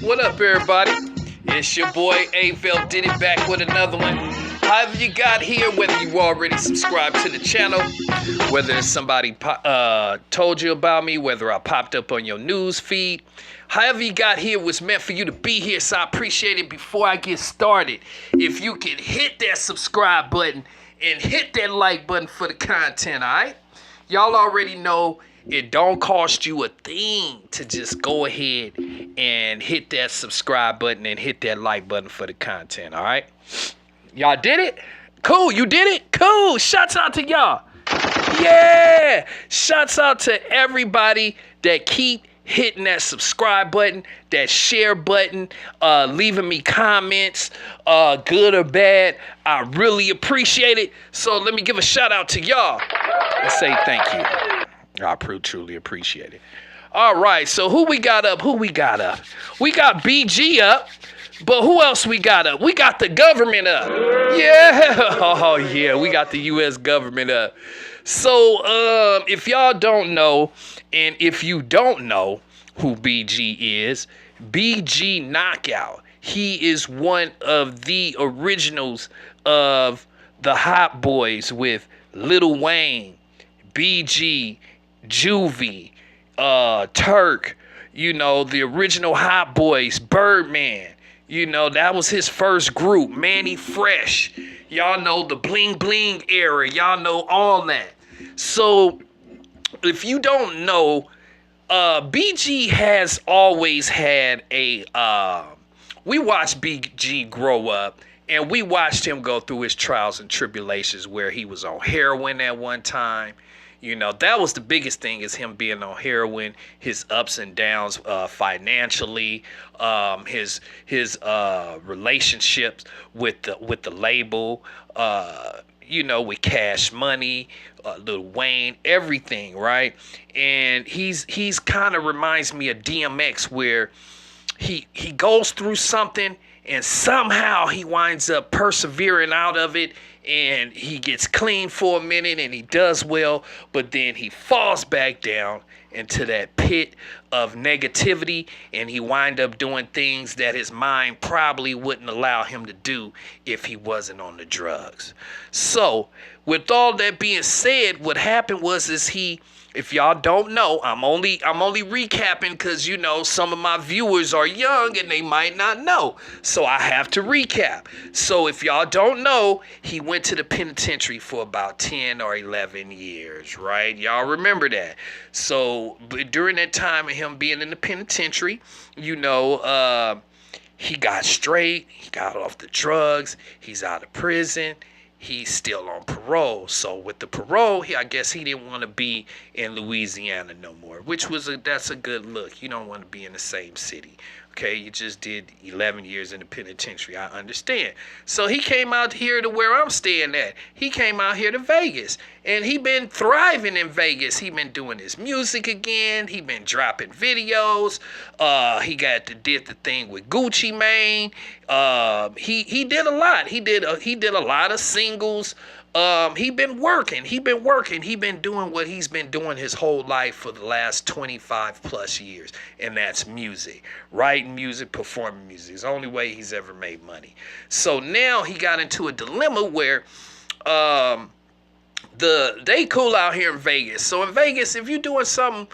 What up, everybody? It's your boy Avell did it back with another one. However you got here, whether you already subscribed to the channel, whether somebody told you about me, whether I popped up on your news feed, however you got here was meant for you to be here, so I appreciate it. Before I get started, if you could hit that subscribe button and hit that like button for the content, all right? Y'all already know it don't cost you a thing to just go ahead and hit that subscribe button and hit that like button for the content, all right? Y'all did it? Cool, you did it? Cool, shouts out to y'all. Yeah, shouts out to everybody that keep hitting that subscribe button, that share button, leaving me comments, good or bad. I really appreciate it. So let me give a shout out to y'all and say thank you. I truly appreciate it. All right, so who we got up? We got BG up, but who else we got up? We got the government up. Yeah, oh yeah, we got the U.S. government up. So if y'all don't know, and if you don't know who BG is, BG Knockout. He is one of the originals of the Hot Boys with Lil Wayne, BG, Juvie, Turk, you know, the original Hot Boys, Birdman, you know, that was his first group, Manny Fresh, y'all know the Bling Bling era, y'all know all that. So, if you don't know, BG has always had a, we watched BG grow up, and we watched him go through his trials and tribulations where he was on heroin at one time. You know, that was the biggest thing, is him being on heroin, his ups and downs financially, his relationships with the label, you know, with Cash Money, Lil Wayne, everything, right? And he's kind of reminds me of DMX, where he goes through something and somehow he winds up persevering out of it, and he gets clean for a minute and he does well, but then he falls back down into that pit of negativity, and he wind up doing things that his mind probably wouldn't allow him to do if he wasn't on the drugs. So with all that being said, what happened was if y'all don't know, I'm only recapping because, you know, some of my viewers are young and they might not know. So I have to recap. So if y'all don't know, he went to the penitentiary for about 10 or 11 years, right? Y'all remember that. So during that time of him being in the penitentiary, you know, he got straight, he got off the drugs, he's out of prison. He's still on parole. So with the parole, I guess he didn't want to be in Louisiana no more, which that's a good look. You don't want to be in the same city. Okay, you just did 11 years in the penitentiary. I understand. So he came out here to where I'm staying at. He came out here to Vegas, and he been thriving in Vegas. He been doing his music again. He been dropping videos. He did the thing with Gucci Mane. He did a lot. He did a lot of singles. He been working. He been doing what he's been doing his whole life for the last 25 plus years, and that's music. Writing music, performing music. It's the only way he's ever made money. So now he got into a dilemma where they cool out here in Vegas. So in Vegas, if you're doing something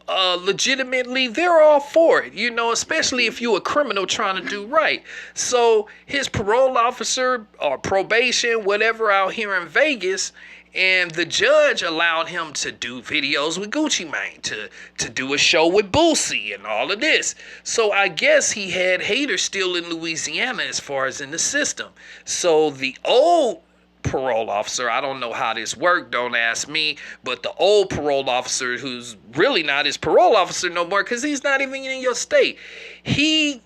legitimately, they're all for it, you know, especially if you're a criminal trying to do right. So his parole officer or probation, whatever, out here in Vegas, and the judge allowed him to do videos with Gucci Mane, to do a show with Boosie and all of this. So I guess he had haters still in Louisiana as far as in the system. So the old parole officer, I don't know how this worked, don't ask me, but the old parole officer, who's really not his parole officer no more because he's not even in your state, he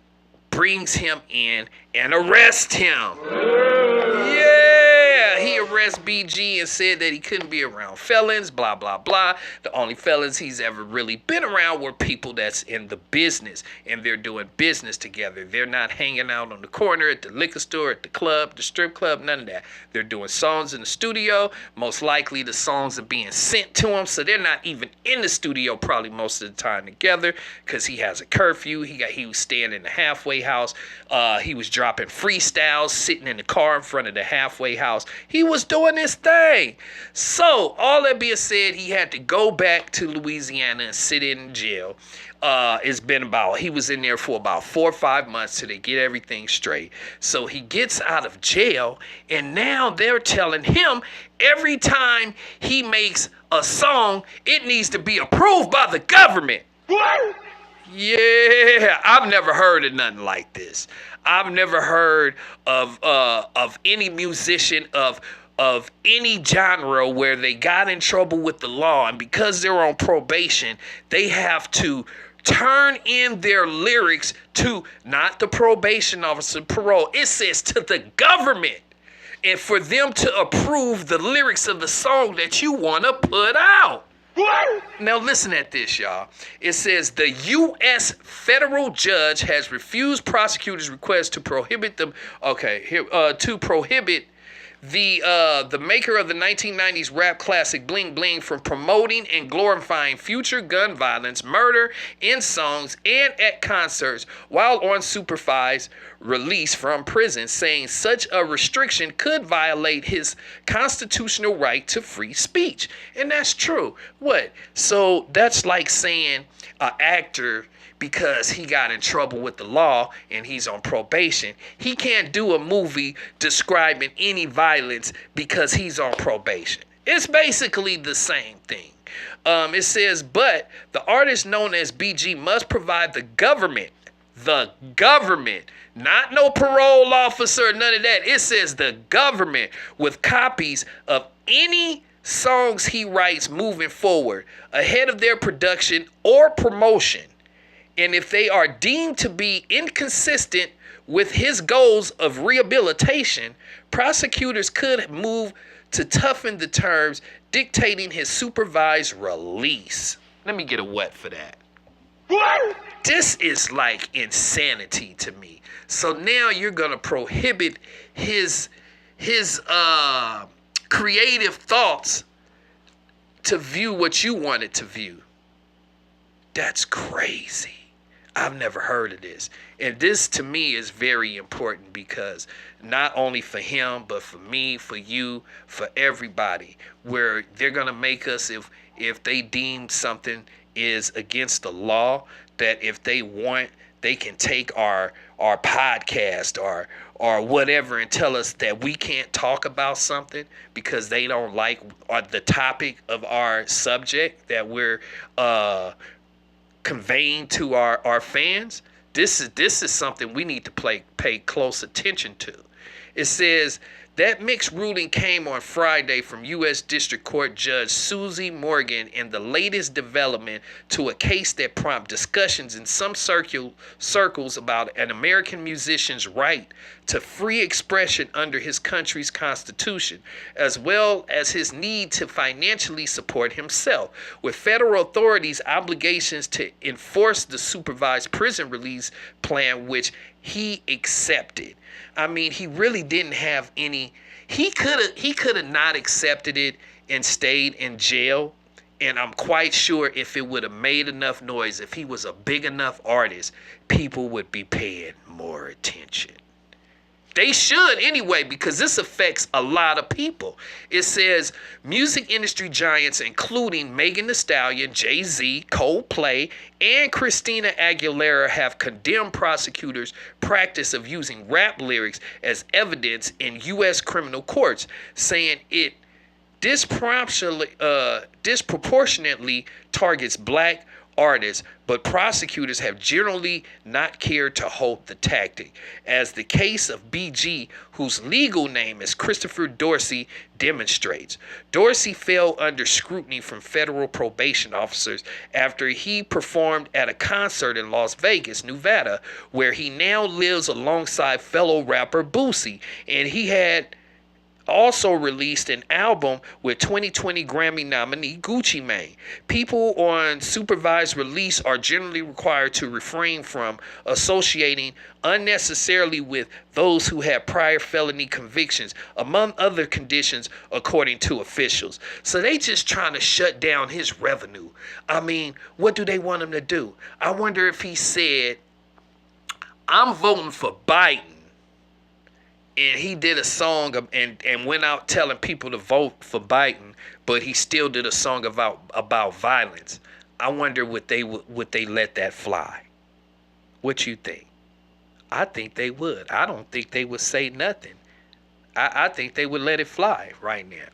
brings him in and arrests him. Yeah, he arrests addressed BG and said that he couldn't be around felons, blah, blah, blah. The only felons he's ever really been around were people that's in the business, and they're doing business together. They're not hanging out on the corner at the liquor store, at the club, the strip club, none of that. They're doing songs in the studio. Most likely the songs are being sent to him, so they're not even in the studio probably most of the time together, because he has a curfew. He was staying in the halfway house. He was dropping freestyles, sitting in the car in front of the halfway house. He was doing his thing. So all that being said, he had to go back to Louisiana and sit in jail. He was in there for about 4 or 5 months till they get everything straight. So he gets out of jail, and now they're telling him every time he makes a song, it needs to be approved by the government. What? Yeah, I've never heard of nothing like this. I've never heard of any musician of any genre where they got in trouble with the law, and because they're on probation, they have to turn in their lyrics to not the probation officer, parole. It says to the government, and for them to approve the lyrics of the song that you want to put out. What? Now listen at this, y'all. It says the U.S. federal judge has refused prosecutors' request to prohibit them. To prohibit the maker of the 1990s rap classic Bling Bling from promoting and glorifying future gun violence, murder in songs and at concerts while on supervised release from prison, saying such a restriction could violate his constitutional right to free speech. And that's true. What? So that's like saying an actor, because he got in trouble with the law and he's on probation, he can't do a movie describing any violence because he's on probation. It's basically the same thing. It says, but the artist known as BG must provide the government, not no parole officer, none of that. It says the government with copies of any songs he writes moving forward ahead of their production or promotion. And if they are deemed to be inconsistent with his goals of rehabilitation, prosecutors could move to toughen the terms dictating his supervised release. Let me get a what for that. What? This is like insanity to me. So now you're going to prohibit his creative thoughts to view what you want it to view. That's crazy. I've never heard of this. And this to me is very important, because not only for him, but for me, for you, for everybody, where they're going to make us, if they deem something is against the law, that if they want, they can take our podcast or whatever and tell us that we can't talk about something because they don't like the topic of our subject that we're conveying to our fans. This is something we need to pay close attention to. It says that mixed ruling came on Friday from U.S. District Court Judge Susie Morgan in the latest development to a case that prompted discussions in some circles about an American musician's right to free expression under his country's constitution, as well as his need to financially support himself, with federal authorities' obligations to enforce the supervised prison release plan, which he accepted. I mean, he really didn't have any. He could have not accepted it and stayed in jail. And I'm quite sure if it would have made enough noise, if he was a big enough artist, people would be paying more attention. They should anyway, because this affects a lot of people. It says music industry giants, including Megan Thee Stallion, Jay-Z, Coldplay, and Christina Aguilera, have condemned prosecutors' practice of using rap lyrics as evidence in U.S. criminal courts, saying it disproportionately targets black artists, but prosecutors have generally not cared to hold the tactic, as the case of BG, whose legal name is Christopher Dorsey, demonstrates. Dorsey fell under scrutiny from federal probation officers after he performed at a concert in Las Vegas, Nevada, where he now lives alongside fellow rapper Boosie, and he had also released an album with 2020 Grammy nominee Gucci Mane. People on supervised release are generally required to refrain from associating unnecessarily with those who have prior felony convictions, among other conditions, according to officials. So they just trying to shut down his revenue. I mean, what do they want him to do? I wonder if he said, I'm voting for Biden, and he did a song and went out telling people to vote for Biden, but he still did a song about violence. I wonder would they let that fly? What you think? I think they would. I don't think they would say nothing. I think they would let it fly right now.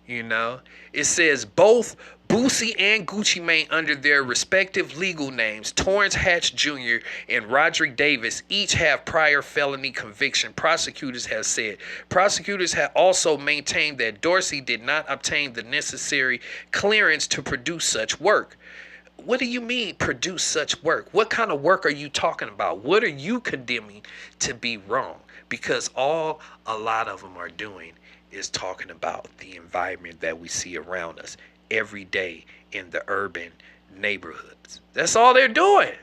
You know, it says both Boosie and Gucci Mane, under their respective legal names, Torrance Hatch Jr. and Roderick Davis, each have prior felony conviction, prosecutors have said. Prosecutors have also maintained that Dorsey did not obtain the necessary clearance to produce such work. What do you mean produce such work? What kind of work are you talking about? What are you condemning to be wrong? Because all a lot of them are doing is talking about the environment that we see around us every day in the urban neighborhoods. That's all they're doing.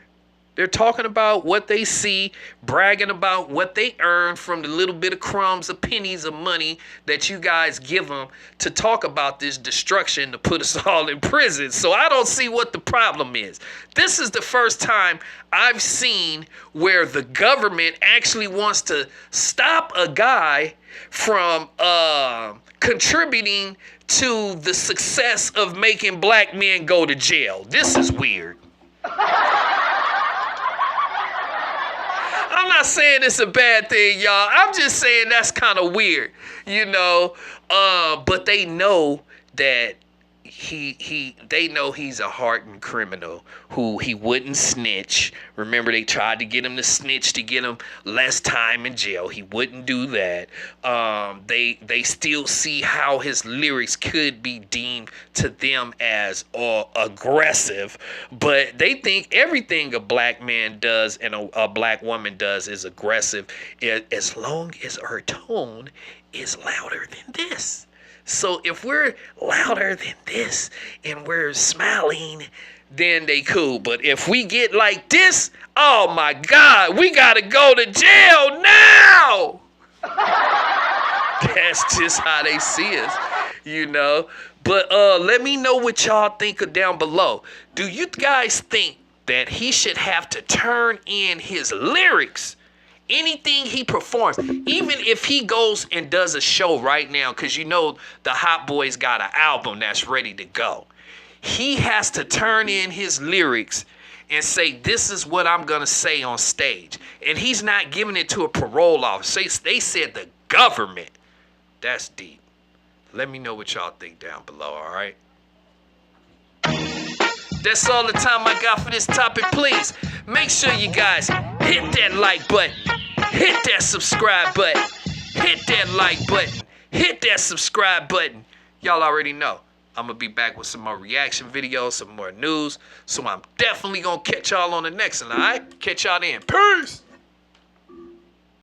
They're talking about what they see, bragging about what they earn from the little bit of crumbs, of pennies of money that you guys give them to talk about this destruction to put us all in prison. So I don't see what the problem is. This is the first time I've seen where the government actually wants to stop a guy from contributing to the success of making black men go to jail. This is weird. I'm not saying it's a bad thing, y'all. I'm just saying that's kind of weird, you know. But they know that they know he's a hardened criminal who he wouldn't snitch. Remember, they tried to get him to snitch to get him less time in jail. He wouldn't do that. They still see how his lyrics could be deemed to them as aggressive, but they think everything a black man does and a black woman does is aggressive, as long as her tone is louder than this. So if we're louder than this and we're smiling, then they cool. But if we get like this, oh my God, we gotta go to jail now. That's just how they see us, you know. But let me know what y'all think down below. Do you guys think that he should have to turn in his lyrics? Anything he performs, even if he goes and does a show right now, because you know the Hot Boys got an album that's ready to go. He has to turn in his lyrics and say, this is what I'm going to say on stage. And he's not giving it to a parole officer. They said the government. That's deep. Let me know what y'all think down below, all right? That's all the time I got for this topic. Please make sure you guys hit that like button, hit that subscribe button, hit that like button, hit that subscribe button. Y'all already know I'm going to be back with some more reaction videos, some more news. So I'm definitely going to catch y'all on the next one, all right? Catch y'all then. Peace.